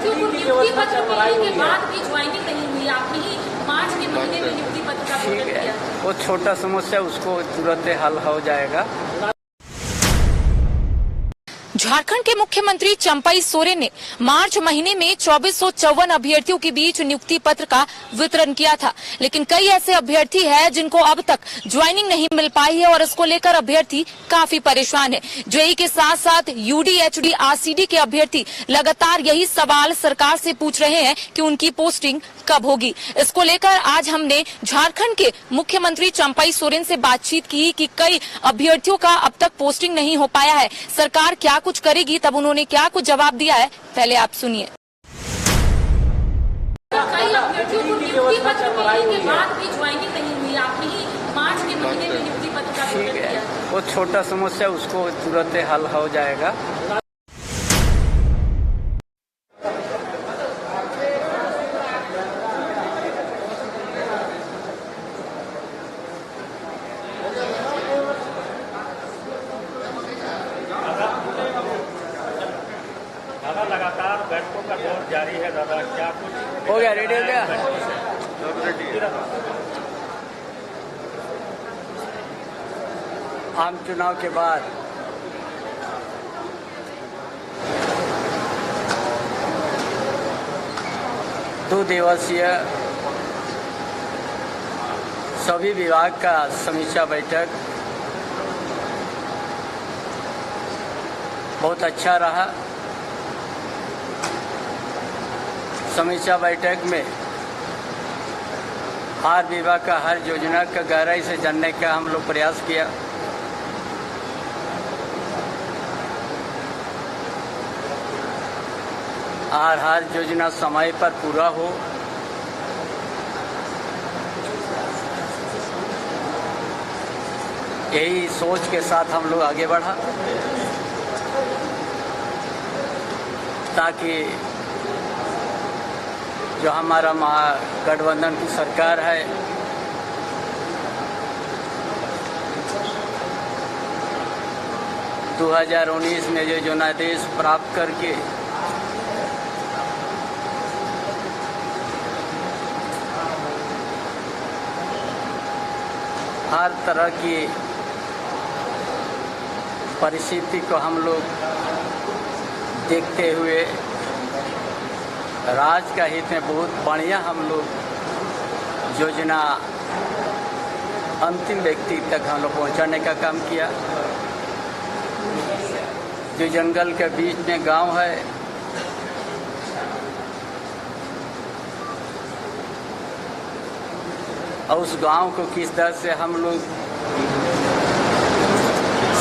अभ्यर्थियों को नियुक्ति पत्र मिलने के बाद भी ज्वाइनिंग नहीं हुई। आपने ही मार्च के महीने में नियुक्ति पत्र का वितरण किया। वो छोटा समस्या, उसको तुरंत हल हो जाएगा। झारखंड के मुख्यमंत्री चंपई सोरेन ने मार्च महीने में 2454 अभ्यर्थियों के बीच नियुक्ति पत्र का वितरण किया था, लेकिन कई ऐसे अभ्यर्थी हैं जिनको अब तक ज्वाइनिंग नहीं मिल पाई है और इसको लेकर अभ्यर्थी काफी परेशान है। जेईई के साथ साथ यूडी, एचडी, आरसीडी के अभ्यर्थी लगातार यही सवाल सरकार से पूछ रहे हैं कि उनकी पोस्टिंग कब होगी। इसको लेकर आज हमने झारखंड के मुख्यमंत्री चंपई सोरेन से बातचीत की कि कई अभ्यर्थियों का अब तक पोस्टिंग नहीं हो पाया है, सरकार क्या कुछ करेगी। तब उन्होंने क्या कुछ जवाब दिया है, पहले आप सुनिए। कई अभ्यर्थियों को नियुक्ति पत्र मिलने के बाद भी ज्वाइनिंग नहीं हुई। आपने ही मार्च के महीने में नियुक्ति पत्र का वितरण किया। वो छोटा समस्या, उसको तुरंत हल हो जाएगा। दादा लगातार बैठकों का दौर जारी है। दादा क्या कुछ हो गया, रेडी हो गया? आम चुनाव के बाद दो दिवसीय सभी विभाग का समीक्षा बैठक बहुत अच्छा रहा। समीक्षा बैठक में हर विभाग का हर योजना का गहराई से जानने का हम लोग प्रयास किया। और हर योजना समय पर पूरा हो, यही सोच के साथ हम लोग आगे बढ़ा ताकि जो हमारा महागठबंधन की सरकार है दो 2019 में जो जनादेश प्राप्त करके हर तरह की परिस्थिति को हम लोग देखते हुए राज्य का हित में बहुत बढ़िया हम लोग योजना अंतिम व्यक्ति तक हम लोग पहुंचाने का काम किया। जो जंगल के बीच में गांव है, और उस गांव को किस तरह से हम लोग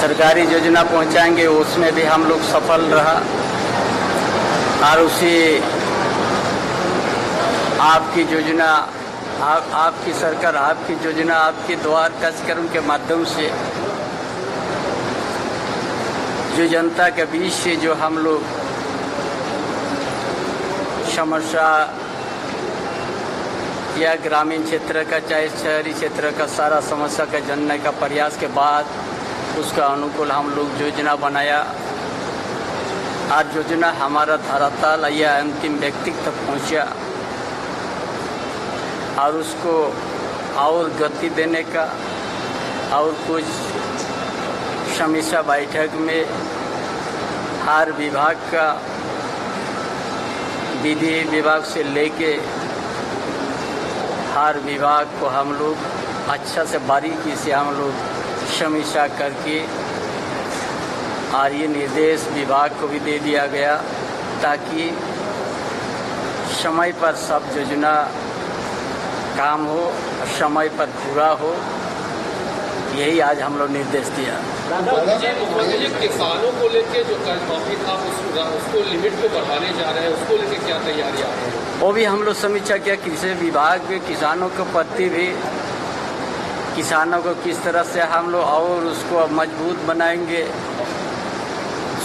सरकारी योजना पहुंचाएंगे, उसमें भी हम लोग सफल रहा। और उसी आपकी योजना, आपकी सरकार, आपकी योजना, आपके द्वार कार्यक्रम के माध्यम से जो जनता के बीच से जो हम लोग समस्या या ग्रामीण क्षेत्र का चाहे शहरी क्षेत्र का सारा समस्या का जानने का प्रयास के बाद उसका अनुकूल हम लोग योजना बनाया। और योजना हमारा धरातल या अंतिम व्यक्ति तक पहुंचा और उसको और गति देने का। और कुछ समीक्षा बैठक में हर विभाग का, विधि विभाग से लेके हर विभाग को हम लोग अच्छा से बारीकी से हम लोग समीक्षा करके और ये निर्देश विभाग को भी दे दिया गया ताकि समय पर सब योजना काम हो, समय पर पूरा हो। यही आज हम लोग निर्देश दिया। मुख्यमंत्री किसानों को लेकर जो कर्ज माफी था उसको लिमिट को बढ़ाने जा रहे हैं, उसको लेकर क्या तैयारियां हैं? वो भी हम लोग समीक्षा किया। कृषि विभाग में किसानों के प्रति भी, किसानों को किस तरह से हम लोग और उसको मजबूत बनाएंगे,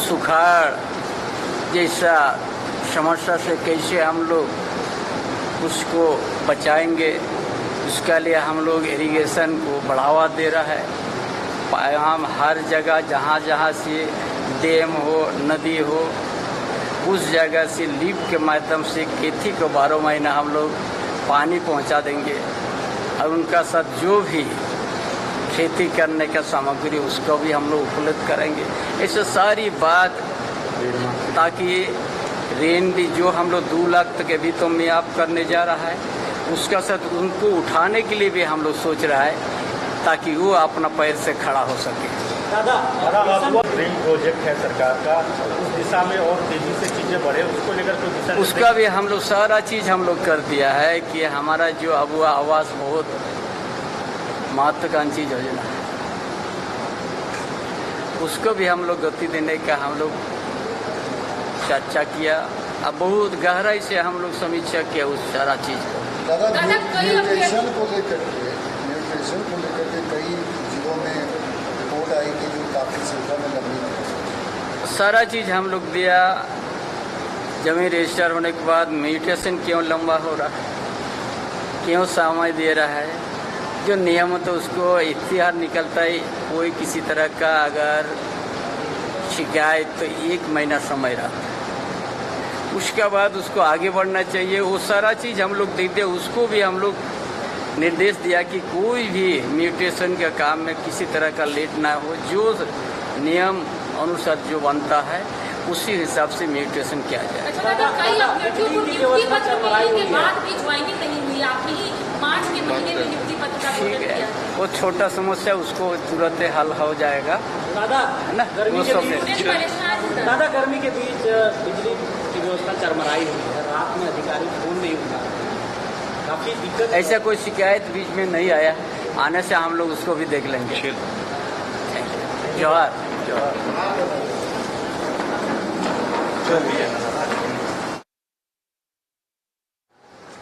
सुखाड़ जैसा समस्या से कैसे हम लोग उसको बचाएंगे, उसके लिए हम लोग इरिगेशन को बढ़ावा दे रहा है। हम हर जगह जहाँ जहाँ से डैम हो, नदी हो, उस जगह से लिफ्ट के माध्यम से खेती को 12 महीना हम लोग पानी पहुंचा देंगे और उनका साथ जो भी खेती करने का सामग्री उसको भी हम लोग उपलब्ध करेंगे। ऐसे सारी बात ताकि रेन भी जो हम लोग 2 लाख तक अभी तो मियाद करने जा रहा है, उसका साथ उनको उठाने के लिए भी हम लोग सोच रहा है ताकि वो अपना पैर से खड़ा हो सके। ड्रीम प्रोजेक्ट है सरकार का, उस दिशा में और तेजी से चीजें बढ़े, उसको लेकर कोई दिशा उसका भी हम लोग सारा चीज़ हम लोग कर दिया है कि हमारा जो अबुआ आवास बहुत महत्वाकांक्षी योजना है, उसको भी हम लोग गति देने का हम लोग चर्चा किया। अब बहुत गहराई से हम लोग समीक्षा किया उस सारा चीज़ को। न्यूट्रिशन को लेकर के कई जिलों में रिपोर्ट आई कि जो काफ़ी संख्या में लंबी सारा चीज़ हम लोग दिया। जमीन रजिस्टर होने के बाद म्यूटेशन क्यों लंबा हो रहा है, क्यों समय दे रहा है, जो नियम तो उसको इख्तियार निकलता है। कोई किसी तरह का अगर शिकायत तो 1 महीना समय रहता है, उसके बाद उसको आगे बढ़ना चाहिए। वो सारा चीज़ हम लोग देखते, उसको भी हम लोग निर्देश दिया कि कोई भी म्यूटेशन के काम में किसी तरह का लेट ना हो, जो नियम अनुसार जो बनता है उसी हिसाब से म्यूटेशन किया जाए। अच्छा दादा, कई अभ्यर्थियों को नियुक्ति पत्र मिलने के बाद भी ज्वाइनिंग नहीं हुई, आपने ही मार्च के महीने में नियुक्ति पत्र का ठीक वितरण है, किया। वो छोटा समस्या उसको तुरंत हल हो जाएगा। दादा है ना, गर्मी वो के सब बीच दादा गर्मी के बीच बिजली की व्यवस्था चरमराई हुई है, रात में अधिकारी फोन नहीं उठा, काफी दिक्कत। ऐसा कोई शिकायत बीच में नहीं आया, आने से हम लोग उसको भी देख लेंगे। जोहार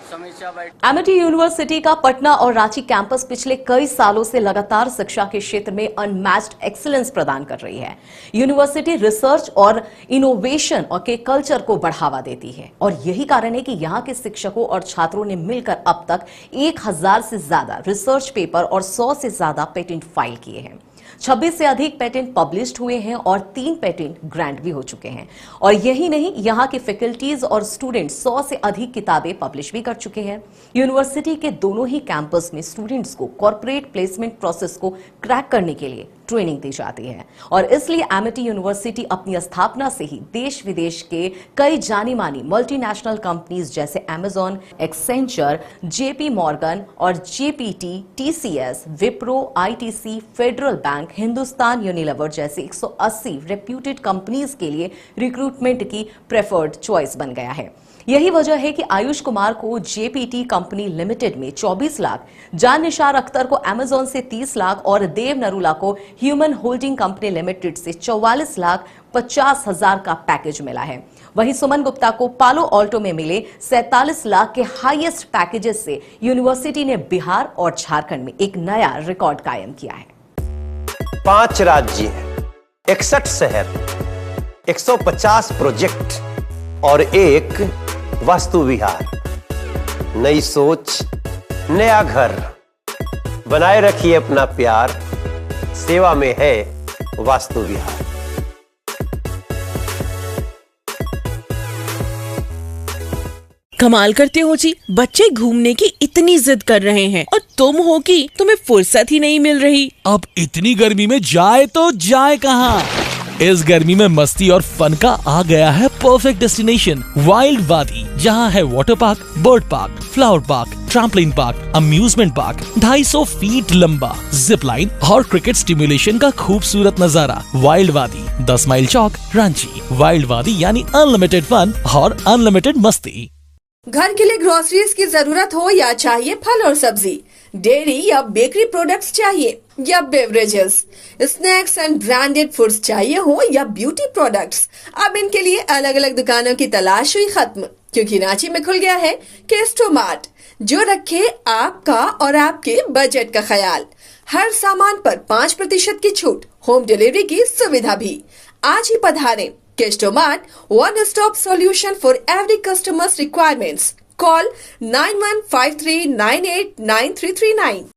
समीक्षा बैठक। एमिटी यूनिवर्सिटी का पटना और रांची कैंपस पिछले कई सालों से लगातार शिक्षा के क्षेत्र में अनमैच्ड एक्सीलेंस प्रदान कर रही है। यूनिवर्सिटी रिसर्च और इनोवेशन और के कल्चर को बढ़ावा देती है और यही कारण है कि यहां के शिक्षकों और छात्रों ने मिलकर अब तक 1000 से ज्यादा रिसर्च पेपर और 100 से ज्यादा पेटेंट फाइल किए हैं। 26 से अधिक पेटेंट पब्लिश्ड हुए हैं और 3 पेटेंट ग्रांट भी हो चुके हैं। और यही नहीं, यहाँ के फैकल्टीज और स्टूडेंट्स 100 से अधिक किताबें पब्लिश भी कर चुके हैं। यूनिवर्सिटी के दोनों ही कैंपस में स्टूडेंट्स को कॉर्पोरेट प्लेसमेंट प्रोसेस को क्रैक करने के लिए ट्रेनिंग दी जाती है और इसलिए एमिटी यूनिवर्सिटी अपनी स्थापना से ही देश विदेश के कई जानी मानी मल्टीनेशनल कंपनीज जैसे अमेजॉन, एक्सेंचर, जेपी मॉर्गन और GPT, TCS, Wipro, ITC, federal bank, Hindustan Unilever जैसे 180 रेप्यूटेड कंपनीज के लिए रिक्रूटमेंट की प्रेफर्ड चॉइस बन गया है। यही वजह है कि आयुष कुमार को जेपीटी कंपनी लिमिटेड में 24 लाख, जान निशार अख्तर को अमेजॉन से 30 लाख और देव नरूला को ह्यूमन होल्डिंग कंपनी लिमिटेड से 44 लाख 50 हजार का पैकेज मिला है। वहीं सुमन गुप्ता को पालो ऑल्टो में मिले 47 लाख के हाईएस्ट पैकेजेस से यूनिवर्सिटी ने बिहार और झारखंड में एक नया रिकॉर्ड कायम किया है। 5 राज्य, 61 शहर, 150 प्रोजेक्ट और एक वास्तु विहार। नई सोच, नया घर, बनाए रखिए अपना प्यार, सेवा में है वास्तु विहार। कमाल करते हो जी, बच्चे घूमने की इतनी जिद कर रहे हैं और तुम हो कि तुम्हें फुर्सत ही नहीं मिल रही। अब इतनी गर्मी में जाए तो जाए कहाँ? इस गर्मी में मस्ती और फन का आ गया है परफेक्ट डेस्टिनेशन, वाइल्ड वादी, जहाँ है water park, bird park, flower park, trampoline park, amusement park, 250 feet लंबा, जिप लाइन और क्रिकेट स्टिमुलेशन का खूबसूरत नजारा। वाइल्ड वादी, 10 माइल चौक, रांची। वाइल्ड वादी यानी अनलिमिटेड फन और अनलिमिटेड मस्ती। घर के लिए ग्रोसरीज की जरूरत हो या चाहिए फल और सब्जी, डेयरी या बेकरी प्रोडक्ट्स चाहिए या beverages, snacks and branded foods चाहिए हो या ब्यूटी प्रोडक्ट्स, अब इनके लिए अलग अलग दुकानों की तलाश हुई खत्म, क्योंकि रांची में खुल गया है केस्टो मार्ट, जो रखे आपका और आपके बजट का ख्याल। हर सामान पर 5% की छूट, होम डिलीवरी की सुविधा भी। आज ही पधारें Kesto mart, one stop solution for every customer's requirements. Call 9153989339.